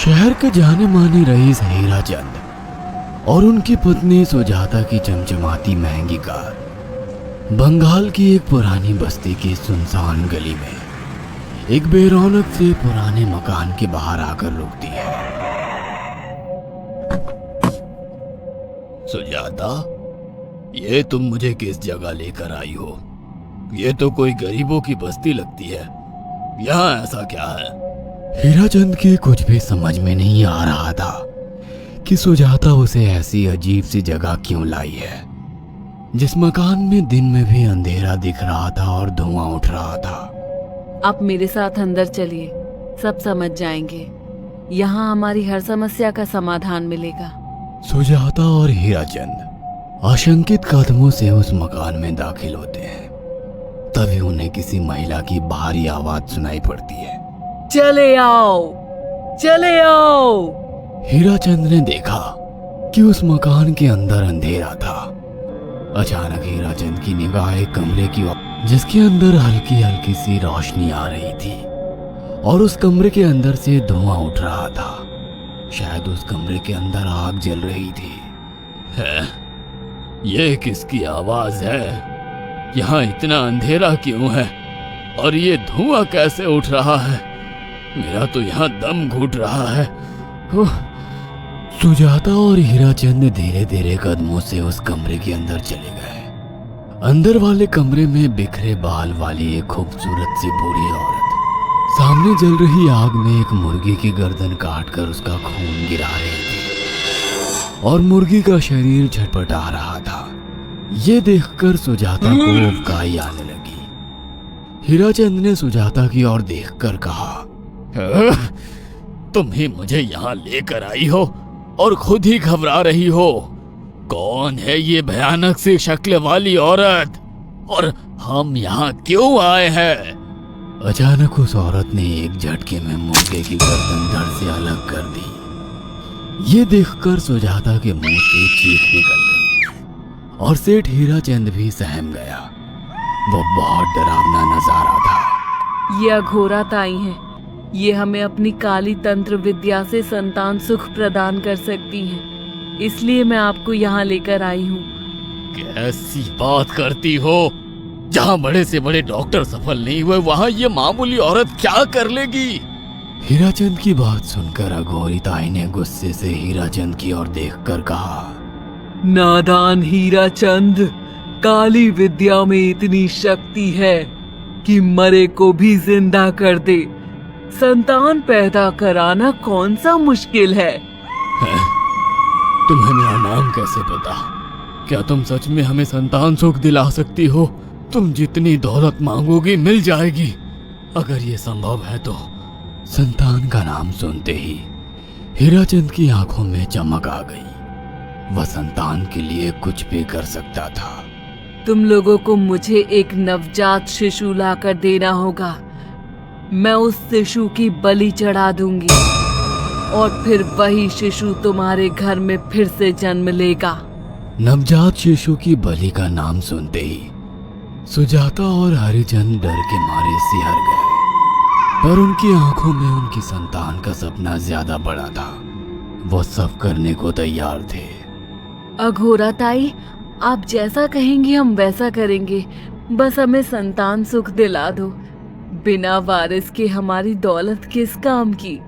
शहर के जाने माने रईस हीरा चंद और उनकी पत्नी सुजाता की चमचमाती महंगी कार बंगाल की एक पुरानी बस्ती की सुनसान गली में एक बेरौनक से पुराने मकान के बाहर आकर रुकती है। सुजाता, ये तुम मुझे किस जगह लेकर आई हो? ये तो कोई गरीबों की बस्ती लगती है। यहाँ ऐसा क्या है? हीराचंद की कुछ भी समझ में नहीं आ रहा था कि सुजाता उसे ऐसी अजीब सी जगह क्यों लाई है, जिस मकान में दिन में भी अंधेरा दिख रहा था और धुआं उठ रहा था। आप मेरे साथ अंदर चलिए, सब समझ जाएंगे। यहाँ हमारी हर समस्या का समाधान मिलेगा। सुजाता और हीराचंद आशंकित कदमों से उस मकान में दाखिल होते हैं। तभी उन्हें किसी महिला की भारी आवाज सुनाई पड़ती है। चले आओ, चले आओ। हीराचंद ने देखा कि उस मकान के अंदर अंधेरा था। अचानक हीराचंद की निगाह एक कमरे की ओर, जिसके अंदर हल्की हल्की सी रोशनी आ रही थी और उस कमरे के अंदर से धुआं उठ रहा था। शायद उस कमरे के अंदर आग जल रही थी। ये किसकी आवाज है? यहाँ इतना अंधेरा क्यों है और ये धुआं कैसे उठ रहा है? मेरा तो यहाँ दम घुट रहा है। सुजाता और हीराचंद धीरे धीरे कदमों से उस कमरे के अंदर चले गए। अंदर वाले कमरे में बिखरे बाल वाली एक खूबसूरत सी बूढ़ी औरत सामने जल रही आग में एक मुर्गी की गर्दन काटकर उसका खून गिरा रही थी और मुर्गी का शरीर झटपटा रहा था। ये देखकर सुजाता को उबकाई आने लगी। हीराचंद ने सुजाता की ओर देखकर कहा, तुम ही मुझे यहाँ लेकर आई हो और खुद ही घबरा रही हो। कौन है ये भयानक सी शक्ल वाली औरत और हम यहाँ क्यों आए हैं? अचानक उस औरत ने एक झटके में मुर्गे की गर्दन धड़ से अलग कर दी। ये देखकर सुजाता के मुंह से चीख निकल गई और सेठ हीराचंद भी सहम गया। वो बहुत डरावना नजारा था। ये अघोरा ताई हैं। ये हमें अपनी काली तंत्र विद्या से संतान सुख प्रदान कर सकती हैं। इसलिए मैं आपको यहाँ लेकर आई हूँ। कैसी बात करती हो? जहाँ बड़े से बड़े डॉक्टर सफल नहीं हुए, वहाँ ये मामूली औरत क्या कर लेगी? हीराचंद की बात सुनकर अघोरी ताई ने गुस्से से हीराचंद की ओर देखकर कहा, नादान हीराचंद, काली विद्या में इतनी शक्ति है कि मरे को भी जिंदा कर दे। संतान पैदा कराना कौन सा मुश्किल है? तुम्हें मेरा नाम कैसे पता? क्या तुम सच में हमें संतान सुख दिला सकती हो? तुम जितनी दौलत मांगोगी मिल जाएगी, अगर ये संभव है तो। संतान का नाम सुनते ही हीराचंद की आंखों में चमक आ गई। वह संतान के लिए कुछ भी कर सकता था। तुम लोगों को मुझे एक नवजात शिशु लाकर देना होगा। मैं उस शिशु की बलि चढ़ा दूंगी और फिर वही शिशु तुम्हारे घर में फिर से जन्म लेगा। नवजात शिशु की बलि का नाम सुनते ही सुजाता और हरिचंद डर के मारे सिहर गए, पर उनकी आंखों में उनकी संतान का सपना ज्यादा बड़ा था। वो सब करने को तैयार थे। अघोरा ताई, आप जैसा कहेंगी हम वैसा करेंगे। बस हमें संतान सुख दिला दो। बिना वारिस के हमारी दौलत किस काम की?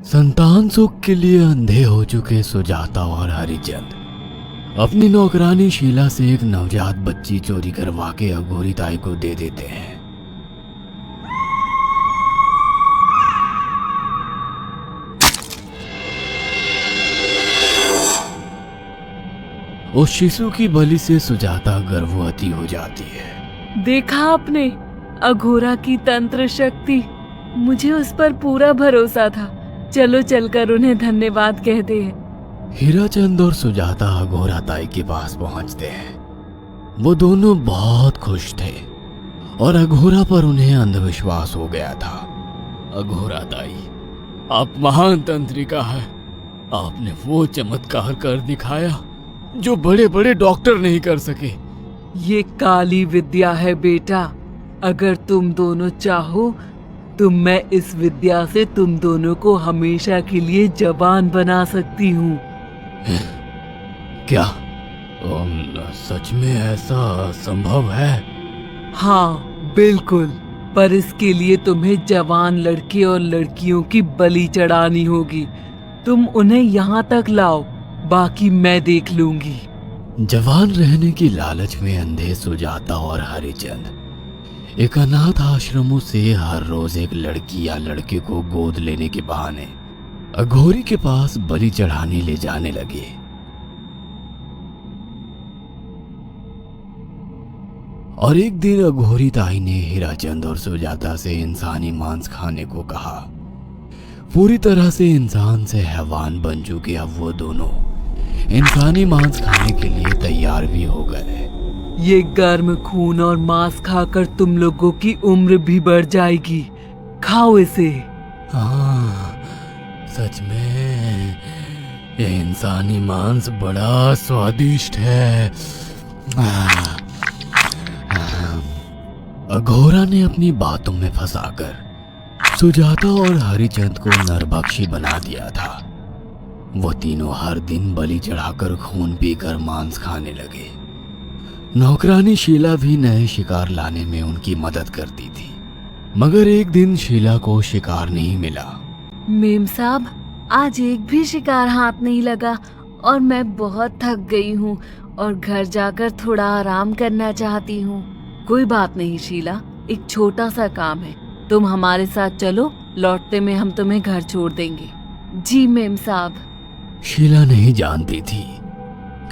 संतान सुख के लिए अंधे हो चुके सुजाता और हरिचंद अपनी नौकरानी शीला से एक नवजात बच्ची चोरी करवा के अघोरी ताई को दे देते हैं। उस शिशु की बलि से सुजाता गर्भवती हो जाती है। देखा आपने अघोरा की तंत्र शक्ति? मुझे उस पर पूरा भरोसा था। चलो चलकर उन्हें धन्यवाद कहते हैं। हीराचंद और सुजाता अघोरा ताई के पास पहुंचते हैं। वो दोनों बहुत खुश थे और अघोरा पर उन्हें अंधविश्वास हो गया था। अघोरा ताई, आप महान तंत्रिका है। आपने वो चमत्कार कर दिखाया जो बड़े बड़े डॉक्टर नहीं कर सके। ये काली विद्या है बेटा। अगर तुम दोनों चाहो तो मैं इस विद्या से तुम दोनों को हमेशा के लिए जवान बना सकती हूँ। क्या सच में ऐसा संभव है? हाँ बिल्कुल, पर इसके लिए तुम्हें जवान लड़के और लड़कियों की बलि चढ़ानी होगी। तुम उन्हें यहाँ तक लाओ, बाकी मैं देख लूंगी। जवान रहने की लालच में अंधे सुजाता और हरिचंद एक अनाथ आश्रमों से हर रोज एक लड़की या लड़के को गोद लेने के बहाने अघोरी के पास बलि चढ़ाने ले जाने लगे। और एक दिन अघोरी ताई ने हीराचंद और सुजाता से इंसानी मांस खाने को कहा। पूरी तरह से इंसान से हैवान बन चुके अब वो दोनों इंसानी मांस खाने के लिए तैयार भी हो गए। ये गर्म खून और मांस खाकर तुम लोगों की उम्र भी बढ़ जाएगी। खाओ इसे। हाँ, सच में ये इंसानी मांस बड़ा स्वादिष्ट है। अघोरा ने अपनी बातों में फंसाकर सुजाता और हरिचंद को नरभक्षी बना दिया था। वो तीनों हर दिन बलि चढ़ाकर खून पीकर मांस खाने लगे। नौकरानी शीला भी नए शिकार लाने में उनकी मदद करती थी, मगर एक दिन शीला को शिकार नहीं मिला। मेम साहब, आज एक भी शिकार हाथ नहीं लगा और मैं बहुत थक गई हूँ और घर जाकर थोड़ा आराम करना चाहती हूँ। कोई बात नहीं शीला, एक छोटा सा काम है, तुम हमारे साथ चलो, लौटते में हम तुम्हें घर छोड़ देंगे। जी मेम साहब। शीला नहीं जानती थी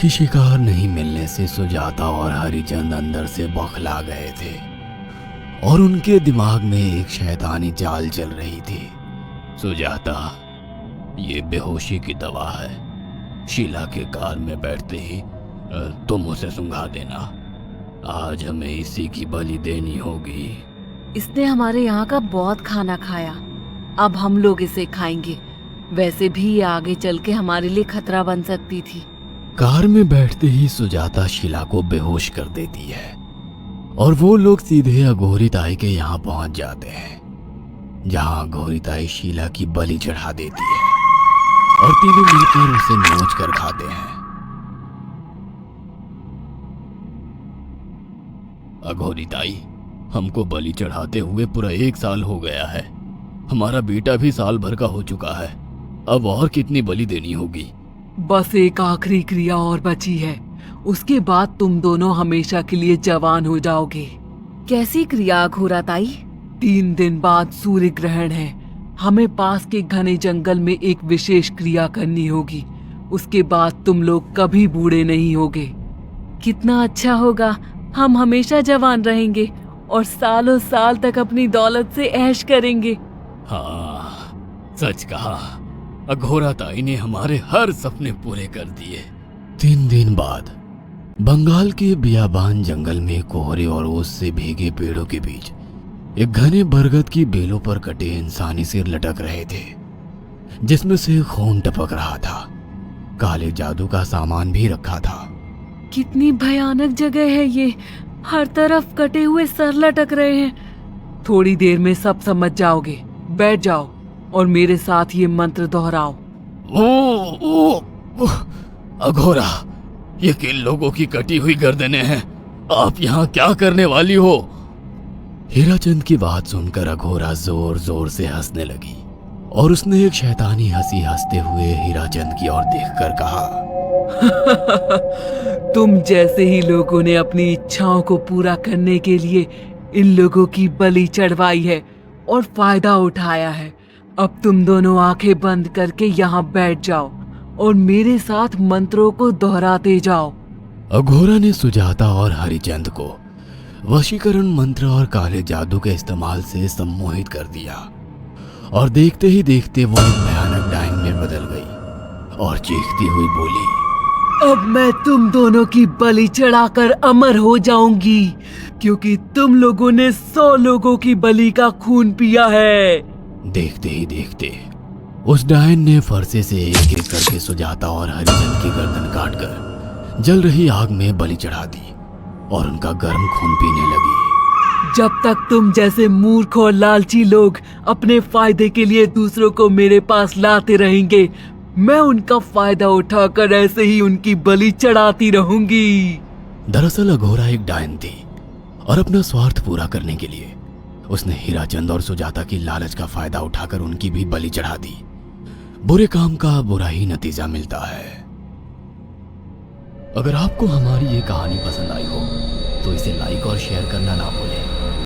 कि शिकार नहीं मिलने से सुजाता और हरिचंद अंदर से बौखला गए थे और उनके दिमाग में एक शैतानी चाल चल रही थी। सुजाता, ये बेहोशी की दवा है। शीला के कार में बैठते ही तुम उसे सुंघा देना। आज हमें इसी की बलि देनी होगी। इसने हमारे यहाँ का बहुत खाना खाया, अब हम लोग इसे खाएंगे। वैसे भी ये आगे चल के हमारे लिए खतरा बन सकती थी। कार में बैठते ही सुजाता शीला को बेहोश कर देती है और वो लोग सीधे अघोरी ताई के यहाँ पहुंच जाते हैं, जहाँ अघोरी ताई शीला की बलि चढ़ा देती है और तीनों मिलकर उसे नोच कर खाते हैं। अघोरी ताई, हमको बलि चढ़ाते हुए पूरा 1 साल हो गया है। हमारा बेटा भी साल भर का हो चुका है। अब और कितनी बलि देनी होगी? बस एक आखिरी क्रिया और बची है, उसके बाद तुम दोनों हमेशा के लिए जवान हो जाओगे। कैसी क्रिया अघोरा ताई? 3 दिन बाद सूर्य ग्रहण है। हमें पास के घने जंगल में एक विशेष क्रिया करनी होगी। उसके बाद तुम लोग कभी बूढ़े नहीं होगे। कितना अच्छा होगा, हम हमेशा जवान रहेंगे और सालों साल तक अपनी दौलत से ऐश करेंगे। हाँ, सच कहा। अघोरा ताई ने हमारे हर सपने पूरे कर दिए। 3 दिन बाद बंगाल के बियाबान जंगल में कोहरे और ओस से भीगे पेड़ों के बीच एक घने बरगद की बेलों पर कटे इंसानी सिर लटक रहे थे, जिसमें से खून टपक रहा था। काले जादू का सामान भी रखा था। कितनी भयानक जगह है ये, हर तरफ कटे हुए सर लटक रहे हैं। थोड़ी देर में सब समझ जाओगे। बैठ जाओ और मेरे साथ ये मंत्र दोहराओ। अघोरा, ये किन लोगों की कटी हुई गर्दनें हैं? आप यहाँ क्या करने वाली हो? हीराचंद की बात सुनकर अघोरा जोर जोर से हंसने लगी और उसने एक शैतानी हंसी हंसते हुए हीराचंद की ओर देखकर कहा, तुम जैसे ही लोगों ने अपनी इच्छाओं को पूरा करने के लिए इन लोगों की बलि चढ़वाई है और फायदा उठाया है। अब तुम दोनों आंखें बंद करके यहाँ बैठ जाओ और मेरे साथ मंत्रों को दोहराते जाओ। अघोरा ने सुजाता और हरिचंद को वशीकरण मंत्र और काले जादू के इस्तेमाल से सम्मोहित कर दिया और देखते ही देखते वो एक भयानक डायन में बदल गई और चीखती हुई बोली, अब मैं तुम दोनों की बलि चढ़ाकर अमर हो जाऊंगी, क्योंकि तुम लोगों ने 100 लोगों की बलि का खून पिया है। देखते ही देखते उस डायन ने फरसे से एक एक करके सुजाता और हरिचंद की गर्दन काटकर जल रही आग में बलि चढ़ा दी और उनका गर्म खून पीने लगी। जब तक तुम जैसे मूर्ख और लालची लोग अपने फायदे के लिए दूसरों को मेरे पास लाते रहेंगे, मैं उनका फायदा उठाकर ऐसे ही उनकी बलि चढ़ाती रहूंगी। दरअसल अघोरा एक डायन थी और अपना स्वार्थ पूरा करने के लिए उसने हीराचंद और सुजाता की लालच का फायदा उठाकर उनकी भी बलि चढ़ा दी। बुरे काम का बुरा ही नतीजा मिलता है। अगर आपको हमारी ये कहानी पसंद आई हो तो इसे लाइक और शेयर करना ना भूलें।